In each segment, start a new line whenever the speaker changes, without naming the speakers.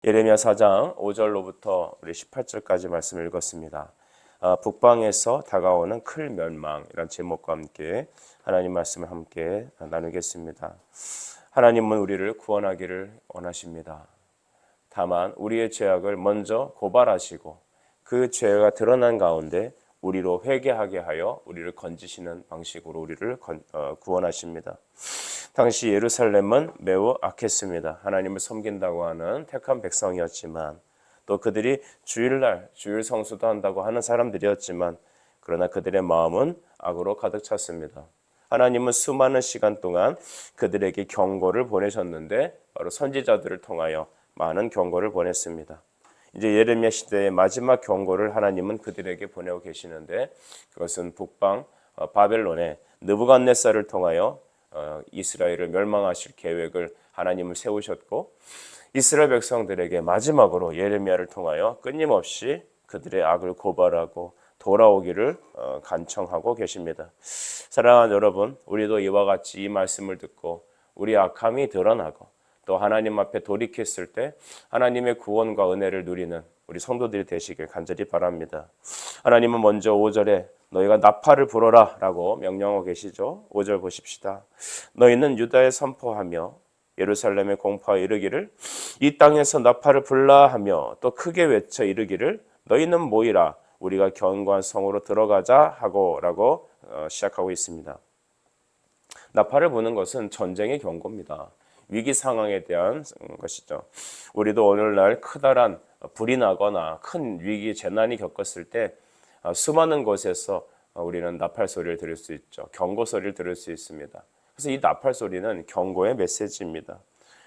예레미야 4장 5절로부터 우리 18절까지 말씀을 읽었습니다. 북방에서 다가오는 클 멸망이라는 제목과 함께 하나님 말씀을 함께 나누겠습니다. 하나님은 우리를 구원하기를 원하십니다. 다만 우리의 죄악을 먼저 고발하시고 그 죄가 드러난 가운데 우리로 회개하게 하여 우리를 건지시는 방식으로 우리를 구원하십니다. 당시 예루살렘은 매우 악했습니다. 하나님을 섬긴다고 하는 택한 백성이었지만 또 그들이 주일날 주일 성수도 한다고 하는 사람들이었지만 그러나 그들의 마음은 악으로 가득 찼습니다. 하나님은 수많은 시간 동안 그들에게 경고를 보내셨는데 바로 선지자들을 통하여 많은 경고를 보냈습니다. 이제 예레미야 시대의 마지막 경고를 하나님은 그들에게 보내고 계시는데 그것은 북방 바벨론의 느부갓네살을 통하여 이스라엘을 멸망하실 계획을 하나님을 세우셨고 이스라엘 백성들에게 마지막으로 예레미야를 통하여 끊임없이 그들의 악을 고발하고 돌아오기를 간청하고 계십니다. 사랑하는 여러분, 우리도 이와 같이 이 말씀을 듣고 우리 악함이 드러나고 또 하나님 앞에 돌이켰을 때 하나님의 구원과 은혜를 누리는 우리 성도들이 되시길 간절히 바랍니다. 하나님은 먼저 5절에 너희가 나팔을 불어라 라고 명령하고 계시죠. 5절 보십시다. 너희는 유다에 선포하며 예루살렘에 공포하여 이르기를 이 땅에서 나팔을 불라 하며 또 크게 외쳐 이르기를 너희는 모이라 우리가 견고한 성으로 들어가자 하고 라고 시작하고 있습니다. 나팔을 부는 것은 전쟁의 경고입니다. 위기 상황에 대한 것이죠. 우리도 오늘날 크다란 불이 나거나 큰 위기 재난이 겪었을 때 수많은 곳에서 우리는 나팔 소리를 들을 수 있죠. 경고 소리를 들을 수 있습니다. 그래서 이 나팔 소리는 경고의 메시지입니다.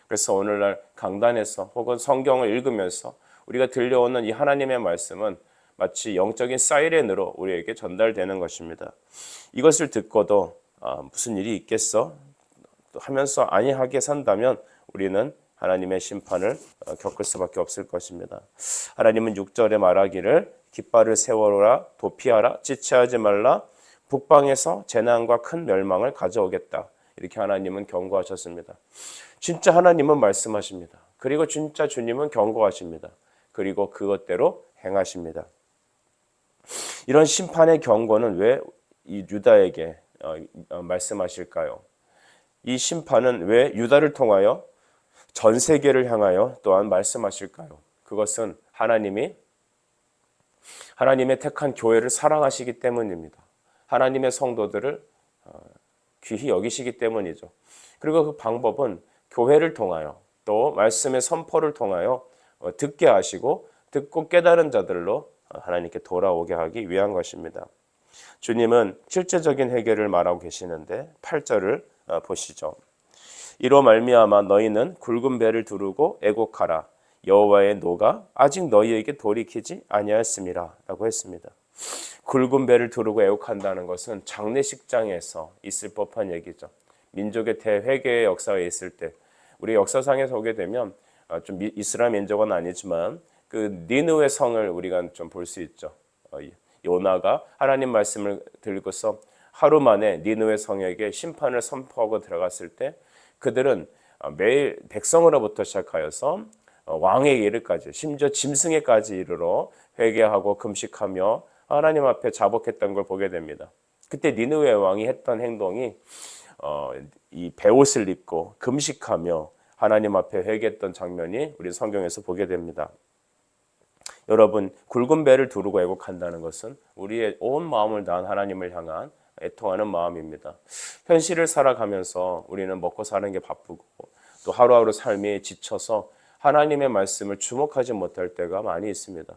그래서 오늘날 강단에서 혹은 성경을 읽으면서 우리가 들려오는 이 하나님의 말씀은 마치 영적인 사이렌으로 우리에게 전달되는 것입니다. 이것을 듣고도 무슨 일이 있겠어? 하면서 아니하게 산다면 우리는 하나님의 심판을 겪을 수밖에 없을 것입니다. 하나님은 6절에 말하기를 깃발을 세워라 도피하라 지체하지 말라 북방에서 재난과 큰 멸망을 가져오겠다. 이렇게 하나님은 경고하셨습니다. 진짜 하나님은 말씀하십니다. 그리고 진짜 주님은 경고하십니다. 그리고 그것대로 행하십니다. 이런 심판의 경고는 왜 이 유다에게 말씀하실까요? 이 심판은 왜 유다를 통하여 전 세계를 향하여 또한 말씀하실까요? 그것은 하나님의 택한 교회를 사랑하시기 때문입니다. 하나님의 성도들을 귀히 여기시기 때문이죠. 그리고 그 방법은 교회를 통하여 또 말씀의 선포를 통하여 듣게 하시고 듣고 깨달은 자들로 하나님께 돌아오게 하기 위한 것입니다. 주님은 실제적인 해결을 말하고 계시는데 8절을 보시죠. 이로 말미암아 너희는 굵은 배를 두르고 애곡하라. 여호와의 노가 아직 너희에게 돌이키지 아니하였음이라 라고 했습니다. 굵은 배를 두르고 애곡한다는 것은 장례식장에서 있을 법한 얘기죠. 민족의 대회개의 역사에 있을 때 우리 역사상에서 오게 되면 좀 이스라엘 민족은 아니지만 그 니느웨 성을 우리가 좀 볼 수 있죠. 요나가 하나님 말씀을 들고서 하루 만에 니느웨 성에게 심판을 선포하고 들어갔을 때 그들은 매일 백성으로부터 시작하여서 왕에게 이르기까지 심지어 짐승에까지 이르러 회개하고 금식하며 하나님 앞에 자복했던 걸 보게 됩니다. 그때 니느웨 왕이 했던 행동이 이 베옷을 입고 금식하며 하나님 앞에 회개했던 장면이 우리 성경에서 보게 됩니다. 여러분, 굵은 배를 두르고 애곡한다는 것은 우리의 온 마음을 다한 하나님을 향한 애통하는 마음입니다. 현실을 살아가면서 우리는 먹고 사는 게 바쁘고 또 하루하루 삶이 지쳐서 하나님의 말씀을 주목하지 못할 때가 많이 있습니다.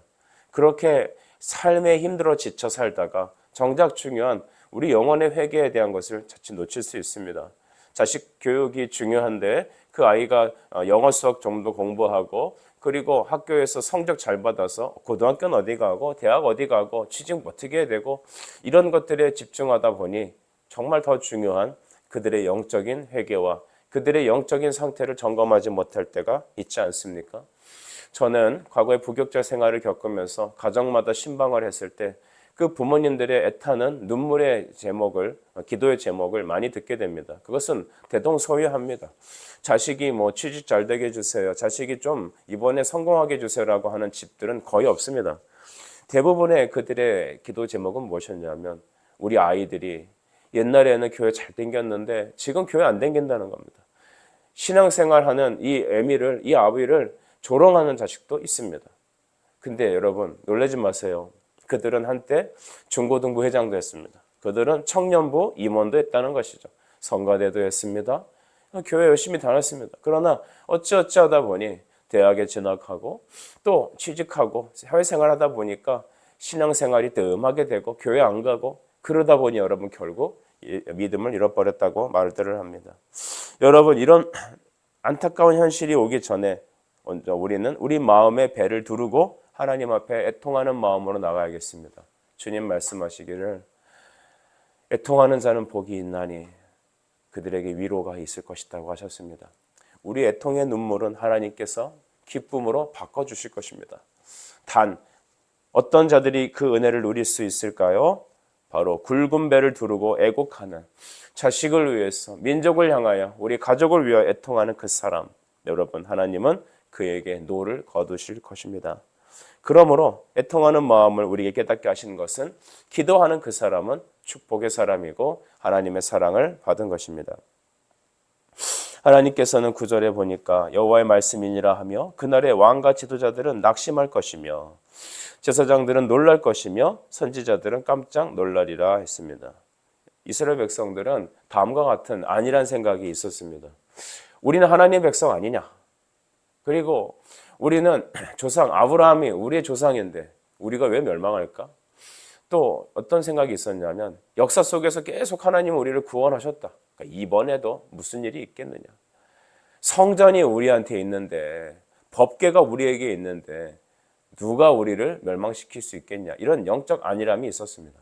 그렇게 삶에 힘들어 지쳐 살다가 정작 중요한 우리 영혼의 회개에 대한 것을 자칫 놓칠 수 있습니다. 자식 교육이 중요한데 그 아이가 영어 수학 정도 공부하고 그리고 학교에서 성적 잘 받아서 고등학교는 어디 가고 대학 어디 가고 취직 어떻게 해야 되고 이런 것들에 집중하다 보니 정말 더 중요한 그들의 영적인 회개와 그들의 영적인 상태를 점검하지 못할 때가 있지 않습니까? 저는 과거에 부교자 생활을 겪으면서 가정마다 신방을 했을 때 그 부모님들의 애타는 눈물의 제목을, 기도의 제목을 많이 듣게 됩니다. 그것은 대동소이합니다. 자식이 뭐 취직 잘 되게 해주세요. 자식이 좀 이번에 성공하게 해주세요라고 하는 집들은 거의 없습니다. 대부분의 그들의 기도 제목은 무엇이었냐면 우리 아이들이 옛날에는 교회 잘 댕겼는데 지금 교회 안 댕긴다는 겁니다. 신앙생활하는 이 애미를, 이 아비를 조롱하는 자식도 있습니다. 근데 여러분 놀라지 마세요. 그들은 한때 중고등부 회장도 했습니다. 그들은 청년부 임원도 했다는 것이죠. 성가대도 했습니다. 교회 열심히 다녔습니다. 그러나 어찌어찌 하다 보니 대학에 진학하고 또 취직하고 사회생활 하다 보니까 신앙생활이 뜸하게 되고 교회 안 가고 그러다 보니 여러분 결국 믿음을 잃어버렸다고 말들을 합니다. 여러분 이런 안타까운 현실이 오기 전에 먼저 우리는 우리 마음의 배를 두르고 하나님 앞에 애통하는 마음으로 나가야겠습니다. 주님 말씀하시기를 애통하는 자는 복이 있나니 그들에게 위로가 있을 것이라고 하셨습니다. 우리 애통의 눈물은 하나님께서 기쁨으로 바꿔주실 것입니다. 단 어떤 자들이 그 은혜를 누릴 수 있을까요? 바로 굵은 배를 두르고 애곡하는 자식을 위해서 민족을 향하여 우리 가족을 위하여 애통하는 그 사람. 여러분 하나님은 그에게 노를 거두실 것입니다. 그러므로 애통하는 마음을 우리에게 깨닫게 하시는 것은 기도하는 그 사람은 축복의 사람이고 하나님의 사랑을 받은 것입니다. 하나님께서는 9절에 보니까 여호와의 말씀이니라 하며 그날의 왕과 지도자들은 낙심할 것이며 제사장들은 놀랄 것이며 선지자들은 깜짝 놀라리라 했습니다. 이스라엘 백성들은 다음과 같은 안일한 생각이 있었습니다. 우리는 하나님의 백성 아니냐? 그리고 우리는 조상 아브라함이 우리의 조상인데 우리가 왜 멸망할까? 또 어떤 생각이 있었냐면 역사 속에서 계속 하나님은 우리를 구원하셨다. 그러니까 이번에도 무슨 일이 있겠느냐? 성전이 우리한테 있는데 법궤가 우리에게 있는데 누가 우리를 멸망시킬 수 있겠냐? 이런 영적 안일함이 있었습니다.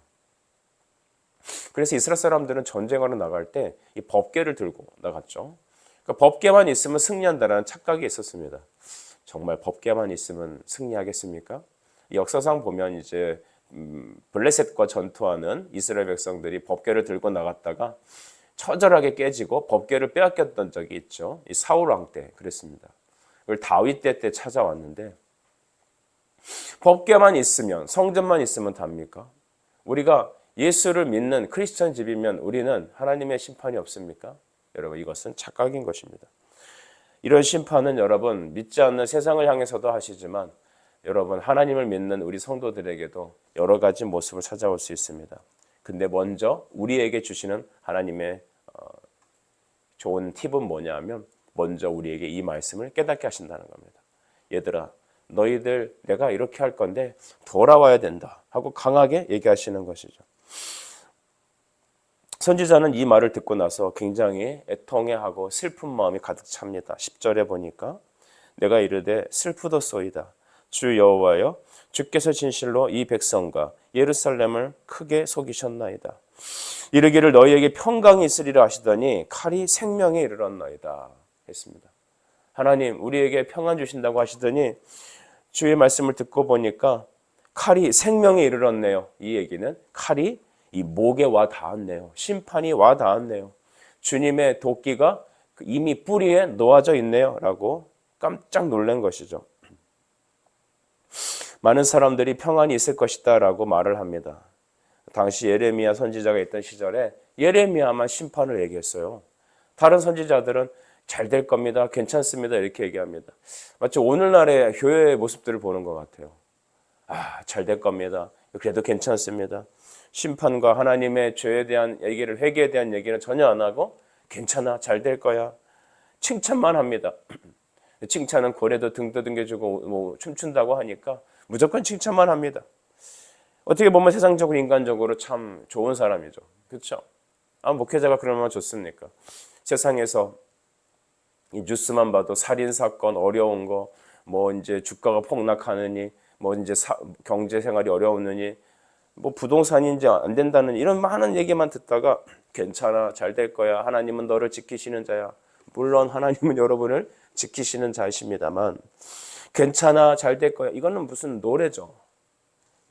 그래서 이스라엘 사람들은 전쟁하러 나갈 때 이 법궤를 들고 나갔죠. 그러니까 법궤만 있으면 승리한다는 착각이 있었습니다. 정말 법궤만 있으면 승리하겠습니까? 역사상 보면 이제 블레셋과 전투하는 이스라엘 백성들이 법궤를 들고 나갔다가 처절하게 깨지고 법궤를 빼앗겼던 적이 있죠. 이 사울 왕 때 그랬습니다. 그걸 다윗 때 찾아왔는데 법궤만 있으면 성전만 있으면 답니까? 우리가 예수를 믿는 크리스천 집이면 우리는 하나님의 심판이 없습니까? 여러분 이것은 착각인 것입니다. 이런 심판은 여러분 믿지 않는 세상을 향해서도 하시지만 여러분 하나님을 믿는 우리 성도들에게도 여러 가지 모습을 찾아올 수 있습니다. 근데 먼저 우리에게 주시는 하나님의 좋은 팁은 뭐냐면 먼저 우리에게 이 말씀을 깨닫게 하신다는 겁니다. 얘들아 너희들 내가 이렇게 할 건데 돌아와야 된다 하고 강하게 얘기하시는 것이죠. 선지자는 이 말을 듣고 나서 굉장히 애통해하고 슬픈 마음이 가득 찹니다. 10절에 보니까 내가 이르되 슬프도소이다. 주 여호와여 주께서 진실로 이 백성과 예루살렘을 크게 속이셨나이다. 이르기를 너희에게 평강이 있으리라 하시더니 칼이 생명에 이르렀나이다 했습니다. 하나님 우리에게 평안 주신다고 하시더니 주의 말씀을 듣고 보니까 칼이 생명에 이르렀네요. 이 얘기는 칼이 이 목에 와 닿았네요. 심판이 와 닿았네요. 주님의 도끼가 이미 뿌리에 놓아져 있네요. 라고 깜짝 놀란 것이죠. 많은 사람들이 평안이 있을 것이다 라고 말을 합니다. 당시 예레미야 선지자가 있던 시절에 예레미야만 심판을 얘기했어요. 다른 선지자들은 잘 될 겁니다. 괜찮습니다. 이렇게 얘기합니다. 마치 오늘날의 교회의 모습들을 보는 것 같아요. 잘 될 겁니다. 그래도 괜찮습니다. 심판과 하나님의 죄에 대한 얘기를 회개에 대한 얘기는 전혀 안 하고 괜찮아 잘 될 거야. 칭찬만 합니다. 칭찬은 고래도 등 떠듬겨주고 뭐 춤춘다고 하니까 무조건 칭찬만 합니다. 어떻게 보면 세상적으로 인간적으로 참 좋은 사람이죠. 그렇죠? 목회자가 그러면 좋습니까? 세상에서 이 뉴스만 봐도 살인 사건 어려운 거, 뭐 이제 주가가 폭락하느니, 뭐 이제 경제 생활이 어려우느니, 뭐 부동산이 이제 안 된다는 이런 많은 얘기만 듣다가 괜찮아 잘 될 거야. 하나님은 너를 지키시는 자야. 물론 하나님은 여러분을 지키시는 자이십니다만 괜찮아 잘 될 거야. 이거는 무슨 노래죠.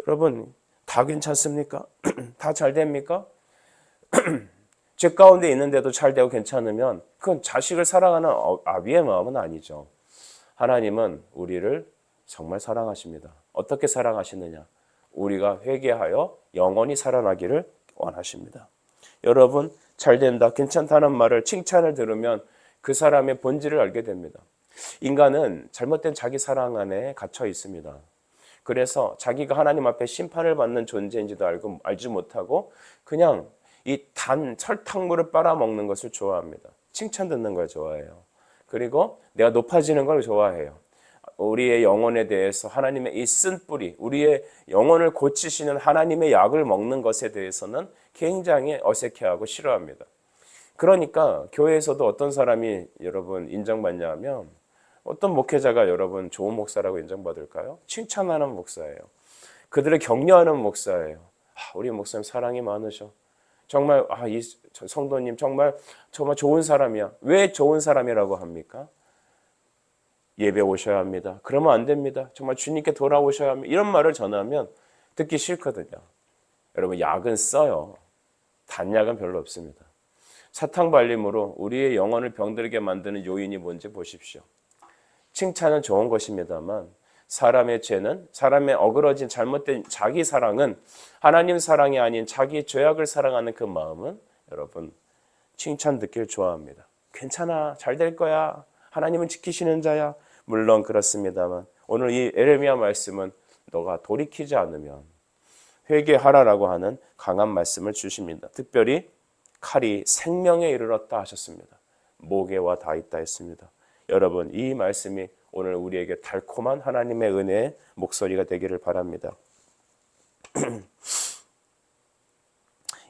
여러분 다 괜찮습니까? 다 잘 됩니까? 죄 가운데 있는데도 잘 되고 괜찮으면 그건 자식을 사랑하는 아비의 마음은 아니죠. 하나님은 우리를 정말 사랑하십니다. 어떻게 사랑하시느냐? 우리가 회개하여 영원히 살아나기를 원하십니다. 여러분, 잘 된다, 괜찮다는 말을, 칭찬을 들으면 그 사람의 본질을 알게 됩니다. 인간은 잘못된 자기 사랑 안에 갇혀 있습니다. 그래서 자기가 하나님 앞에 심판을 받는 존재인지도 알지 못하고 그냥 이 단 설탕물을 빨아먹는 것을 좋아합니다. 칭찬 듣는 걸 좋아해요. 그리고 내가 높아지는 걸 좋아해요. 우리의 영혼에 대해서 하나님의 이 쓴 뿌리, 우리의 영혼을 고치시는 하나님의 약을 먹는 것에 대해서는 굉장히 어색해하고 싫어합니다. 그러니까 교회에서도 어떤 사람이 여러분 인정받냐 하면 어떤 목회자가 여러분 좋은 목사라고 인정받을까요? 칭찬하는 목사예요. 그들을 격려하는 목사예요. 우리 목사님 사랑이 많으셔. 정말 이 성도님 정말 좋은 사람이야. 왜 좋은 사람이라고 합니까? 예배 오셔야 합니다. 그러면 안 됩니다. 정말 주님께 돌아오셔야 합니다. 이런 말을 전하면 듣기 싫거든요. 여러분 약은 써요. 단약은 별로 없습니다. 사탕 발림으로 우리의 영혼을 병들게 만드는 요인이 뭔지 보십시오. 칭찬은 좋은 것입니다만 사람의 죄는, 사람의 어그러진 잘못된 자기 사랑은 하나님 사랑이 아닌 자기 죄악을 사랑하는 그 마음은 여러분 칭찬 듣길 좋아합니다. 괜찮아, 잘 될 거야, 하나님은 지키시는 자야. 물론 그렇습니다만 오늘 이 에레미야 말씀은 너가 돌이키지 않으면 회개하라라고 하는 강한 말씀을 주십니다. 특별히 칼이 생명에 이르렀다 하셨습니다. 모개와 다 있다 했습니다. 여러분 이 말씀이 오늘 우리에게 달콤한 하나님의 은혜의 목소리가 되기를 바랍니다.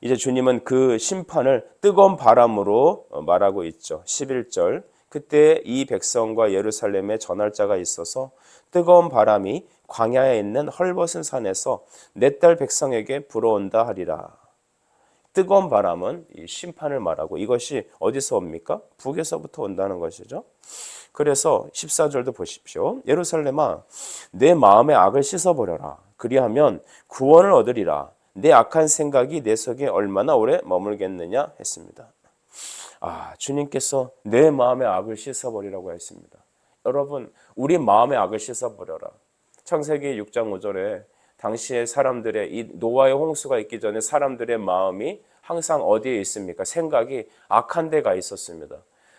이제 주님은 그 심판을 뜨거운 바람으로 말하고 있죠. 11절 그때 이 백성과 예루살렘에 전할 자가 있어서 뜨거운 바람이 광야에 있는 헐벗은 산에서 내 딸 백성에게 불어온다 하리라. 뜨거운 바람은 이 심판을 말하고 이것이 어디서 옵니까? 북에서부터 온다는 것이죠. 그래서 14절도 보십시오. 예루살렘아 내 마음의 악을 씻어버려라. 그리하면 구원을 얻으리라. 내 악한 생각이 내 속에 얼마나 오래 머물겠느냐 했습니다. 주님께서 내 마음의 악을 씻어버리라고 했습니다. 여러분 우리 마음의 악을 씻어버려라. 창세기 6장 5절에 당시의 사람들의 이 노아의 홍수가 있기 전에 사람들의 마음이 항상 어디에 있습니까? 생각이 악한 데가 있었습니다.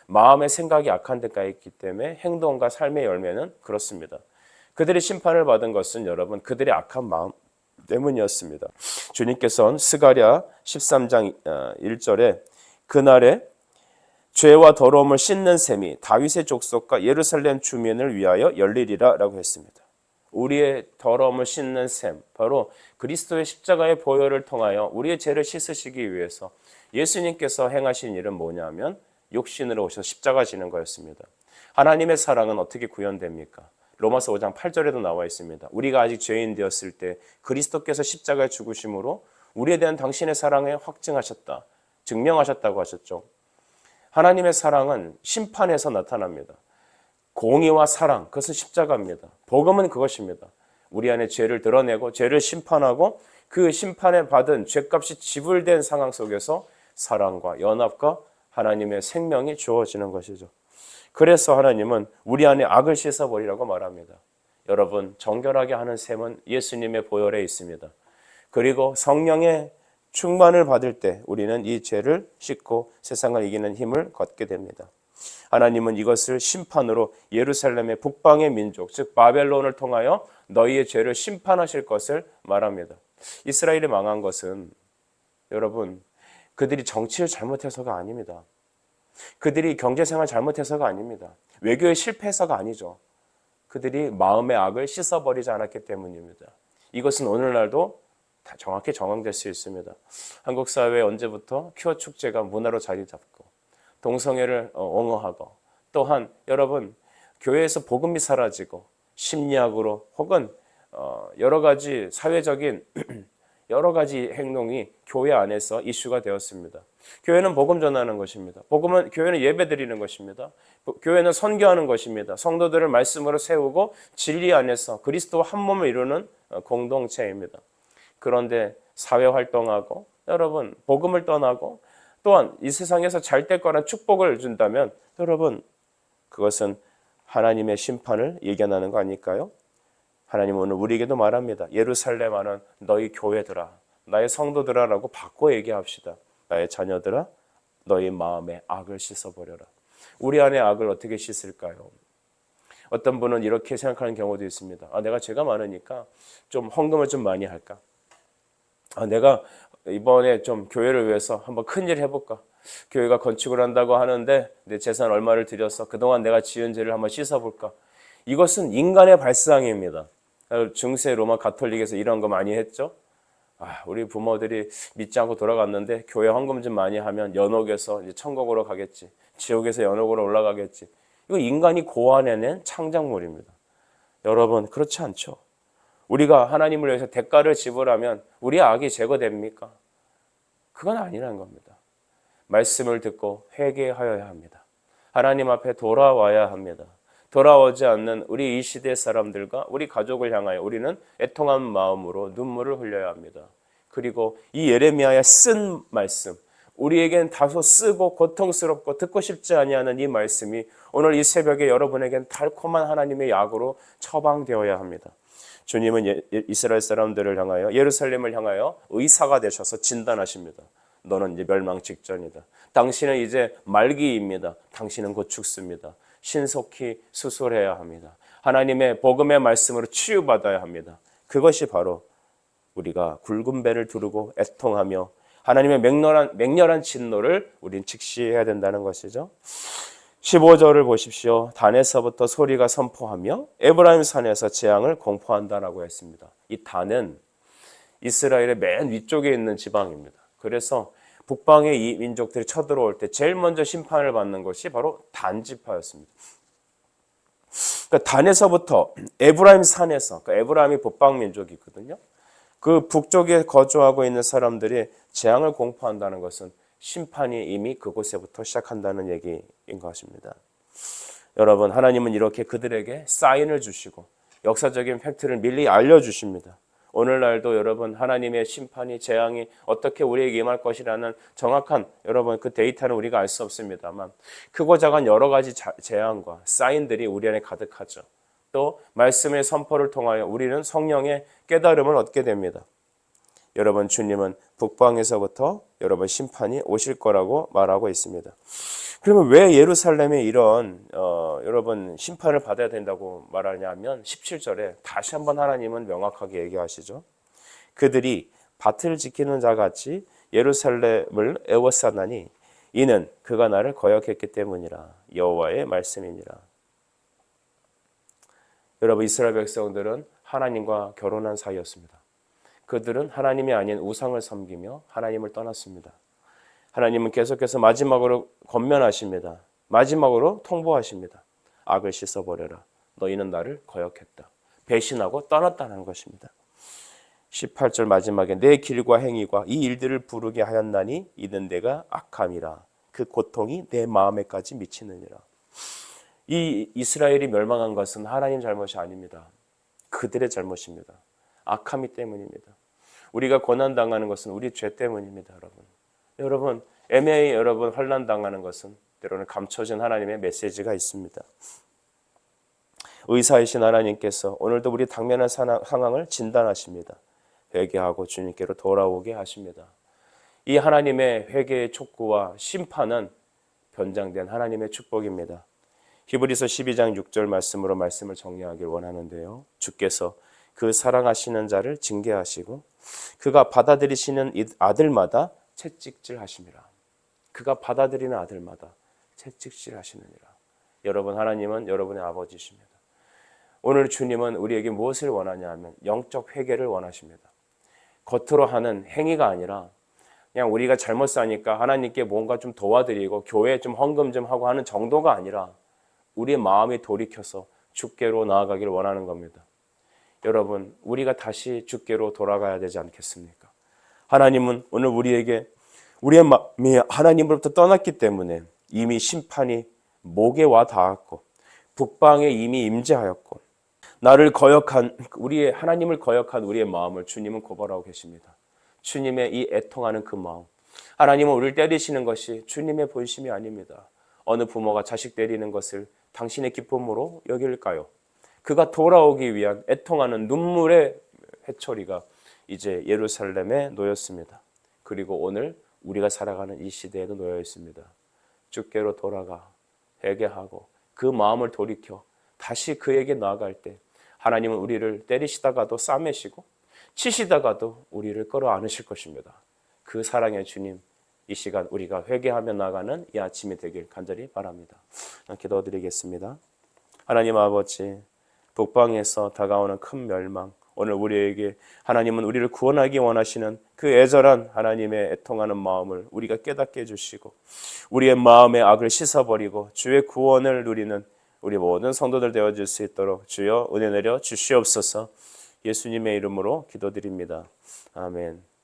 마음의 생각이 악한 데가 있기 때문에 행동과 삶의 열매는 그렇습니다. 그들이 심판을 받은 것은 여러분 그들의 악한 마음 때문이었습니다. 주님께서는 스가랴 13장 1절에 그날에 죄와 더러움을 씻는 셈이 다윗의 족속과 예루살렘 주민을 위하여 열리리라 라고 했습니다. 우리의 더러움을 씻는 셈, 바로 그리스도의 십자가의 보혈을 통하여 우리의 죄를 씻으시기 위해서 예수님께서 행하신 일은 뭐냐면 육신으로 오셔서 십자가 지는 거였습니다. 하나님의 사랑은 어떻게 구현됩니까? 로마서 5장 8절에도 나와 있습니다. 우리가 아직 죄인 되었을 때 그리스도께서 십자가에 죽으심으로 우리에 대한 당신의 사랑을 확증하셨다, 증명하셨다고 하셨죠. 하나님의 사랑은 심판에서 나타납니다. 공의와 사랑, 그것은 십자가입니다. 복음은 그것입니다. 우리 안에 죄를 드러내고 죄를 심판하고 그 심판에 받은 죄값이 지불된 상황 속에서 사랑과 연합과 하나님의 생명이 주어지는 것이죠. 그래서 하나님은 우리 안에 악을 씻어버리라고 말합니다. 여러분 정결하게 하는 셈은 예수님의 보혈에 있습니다. 그리고 성령의 충만을 받을 때 우리는 이 죄를 씻고 세상을 이기는 힘을 갖게 됩니다. 하나님은 이것을 심판으로 예루살렘의 북방의 민족, 즉 바벨론을 통하여 너희의 죄를 심판하실 것을 말합니다. 이스라엘이 망한 것은 여러분 그들이 정치를 잘못해서가 아닙니다. 그들이 경제생활 잘못해서가 아닙니다. 외교에 실패해서가 아니죠. 그들이 마음의 악을 씻어버리지 않았기 때문입니다. 이것은 오늘날도 다 정확히 적용될 수 있습니다. 한국 사회에 언제부터 퀴어 축제가 문화로 자리 잡고 동성애를 옹호하고 또한 여러분 교회에서 복음이 사라지고 심리학으로 혹은 여러 가지 사회적인 여러 가지 행동이 교회 안에서 이슈가 되었습니다. 교회는 복음 전하는 것입니다. 교회는 예배 드리는 것입니다. 교회는 선교하는 것입니다. 성도들을 말씀으로 세우고 진리 안에서 그리스도와 한 몸을 이루는 공동체입니다. 그런데 사회 활동하고 여러분 복음을 떠나고 또한 이 세상에서 잘될 거란 축복을 준다면 여러분 그것은 하나님의 심판을 예견하는 거 아닐까요? 하나님은 오늘 우리에게도 말합니다. 예루살렘 안은 너희 교회들아, 나의 성도들아라고 바꿔 얘기합시다. 나의 자녀들아, 너희 마음에 악을 씻어버려라. 우리 안에 악을 어떻게 씻을까요? 어떤 분은 이렇게 생각하는 경우도 있습니다. 내가 죄가 많으니까 좀 헌금을 좀 많이 할까? 내가 이번에 좀 교회를 위해서 한번 큰일 해볼까? 교회가 건축을 한다고 하는데 내 재산 얼마를 들여서 그동안 내가 지은 죄를 한번 씻어볼까? 이것은 인간의 발상입니다. 중세 로마 가톨릭에서 이런 거 많이 했죠. 우리 부모들이 믿지 않고 돌아갔는데 교회 헌금 좀 많이 하면 연옥에서 이제 천국으로 가겠지. 지옥에서 연옥으로 올라가겠지. 이거 인간이 고안해낸 창작물입니다. 여러분 그렇지 않죠. 우리가 하나님을 위해서 대가를 지불하면 우리의 악이 제거됩니까? 그건 아니라는 겁니다. 말씀을 듣고 회개하여야 합니다. 하나님 앞에 돌아와야 합니다. 돌아오지 않는 우리 이 시대 사람들과 우리 가족을 향하여 우리는 애통한 마음으로 눈물을 흘려야 합니다. 그리고 이 예레미야의 쓴 말씀, 우리에겐 다소 쓰고 고통스럽고 듣고 싶지 아니하는 이 말씀이 오늘 이 새벽에 여러분에겐 달콤한 하나님의 약으로 처방되어야 합니다. 주님은 이스라엘 사람들을 향하여 예루살렘을 향하여 의사가 되셔서 진단하십니다. 너는 이제 멸망 직전이다. 당신은 이제 말기입니다. 당신은 곧 죽습니다. 신속히 수술해야 합니다. 하나님의 복음의 말씀으로 치유받아야 합니다. 그것이 바로 우리가 굵은 배를 두르고 애통하며 하나님의 맹렬한 진노를 우린 직시해야 된다는 것이죠. 15절을 보십시오. 단에서부터 소리가 선포하며 에브라임 산에서 재앙을 공포한다라고 했습니다. 이 단은 이스라엘의 맨 위쪽에 있는 지방입니다. 그래서 북방의 이 민족들이 쳐들어올 때 제일 먼저 심판을 받는 것이 바로 단 지파였습니다. 그러니까 단에서부터 에브라임 산에서, 그러니까 에브라임이 북방 민족이거든요. 그 북쪽에 거주하고 있는 사람들이 재앙을 공포한다는 것은 심판이 이미 그곳에부터 시작한다는 얘기인 것입니다. 여러분, 하나님은 이렇게 그들에게 사인을 주시고 역사적인 팩트를 미리 알려주십니다. 오늘날도 여러분 하나님의 심판이 재앙이 어떻게 우리에게 임할 것이라는 정확한 여러분 그 데이터는 우리가 알 수 없습니다만 크고 작은 여러 가지 재앙과 사인들이 우리 안에 가득하죠. 또 말씀의 선포를 통하여 우리는 성령의 깨달음을 얻게 됩니다. 여러분 주님은 북방에서부터 여러분 심판이 오실 거라고 말하고 있습니다. 그러면 왜 예루살렘에 이런 여러분 심판을 받아야 된다고 말하냐면 17절에 다시 한번 하나님은 명확하게 얘기하시죠. 그들이 밭을 지키는 자같이 예루살렘을 애워싸나니 이는 그가 나를 거역했기 때문이라. 여호와의 말씀이니라. 여러분 이스라엘 백성들은 하나님과 결혼한 사이였습니다. 그들은 하나님이 아닌 우상을 섬기며 하나님을 떠났습니다. 하나님은 계속해서 마지막으로 권면하십니다. 마지막으로 통보하십니다. 악을 씻어버려라. 너희는 나를 거역했다. 배신하고 떠났다는 것입니다. 18절 마지막에 내 길과 행위가 이 일들을 부르게 하였나니 이는 내가 악함이라. 그 고통이 내 마음에까지 미치느니라. 이 이스라엘이 멸망한 것은 하나님 잘못이 아닙니다. 그들의 잘못입니다. 악함이 때문입니다. 우리가 고난당하는 것은 우리 죄 때문입니다. 여러분 애매히 여러분 환난당하는 것은 때로는 감춰진 하나님의 메시지가 있습니다. 의사이신 하나님께서 오늘도 우리 당면한 상황을 진단하십니다. 회개하고 주님께로 돌아오게 하십니다. 이 하나님의 회개의 촉구와 심판은 변장된 하나님의 축복입니다. 히브리서 12장 6절 말씀으로 말씀을 정리하길 원하는데요. 주께서 그 사랑하시는 자를 징계하시고 그가 받아들이시는 아들마다 채찍질 하심이라. 그가 받아들이는 아들마다 채찍질 하시느니라. 여러분 하나님은 여러분의 아버지십니다. 오늘 주님은 우리에게 무엇을 원하냐 하면 영적 회개를 원하십니다. 겉으로 하는 행위가 아니라 그냥 우리가 잘못 사니까 하나님께 뭔가 좀 도와드리고 교회에 좀 헌금 좀 하고 하는 정도가 아니라 우리의 마음이 돌이켜서 주께로 나아가기를 원하는 겁니다. 여러분 우리가 다시 주께로 돌아가야 되지 않겠습니까? 하나님은 오늘 우리에게 우리의 마음이 하나님으로부터 떠났기 때문에 이미 심판이 목에 와 닿았고 북방에 이미 임재하였고 나를 거역한 우리의 하나님을 거역한 우리의 마음을 주님은 고발하고 계십니다. 주님의 이 애통하는 그 마음. 하나님은 우리를 때리시는 것이 주님의 본심이 아닙니다. 어느 부모가 자식 때리는 것을 당신의 기쁨으로 여길까요? 그가 돌아오기 위한 애통하는 눈물의 회초리가 이제 예루살렘에 놓였습니다. 그리고 오늘 우리가 살아가는 이 시대에도 놓여 있습니다. 주께로 돌아가 회개하고 그 마음을 돌이켜 다시 그에게 나아갈 때 하나님은 우리를 때리시다가도 싸매시고 치시다가도 우리를 끌어안으실 것입니다. 그 사랑의 주님, 이 시간 우리가 회개하며 나가는 이 아침이 되길 간절히 바랍니다. 기도드리겠습니다. 하나님 아버지, 북방에서 다가오는 큰 멸망, 오늘 우리에게 하나님은 우리를 구원하기 원하시는 그 애절한 하나님의 애통하는 마음을 우리가 깨닫게 해주시고 우리의 마음의 악을 씻어버리고 주의 구원을 누리는 우리 모든 성도들 되어줄 수 있도록 주여 은혜 내려 주시옵소서. 예수님의 이름으로 기도드립니다. 아멘.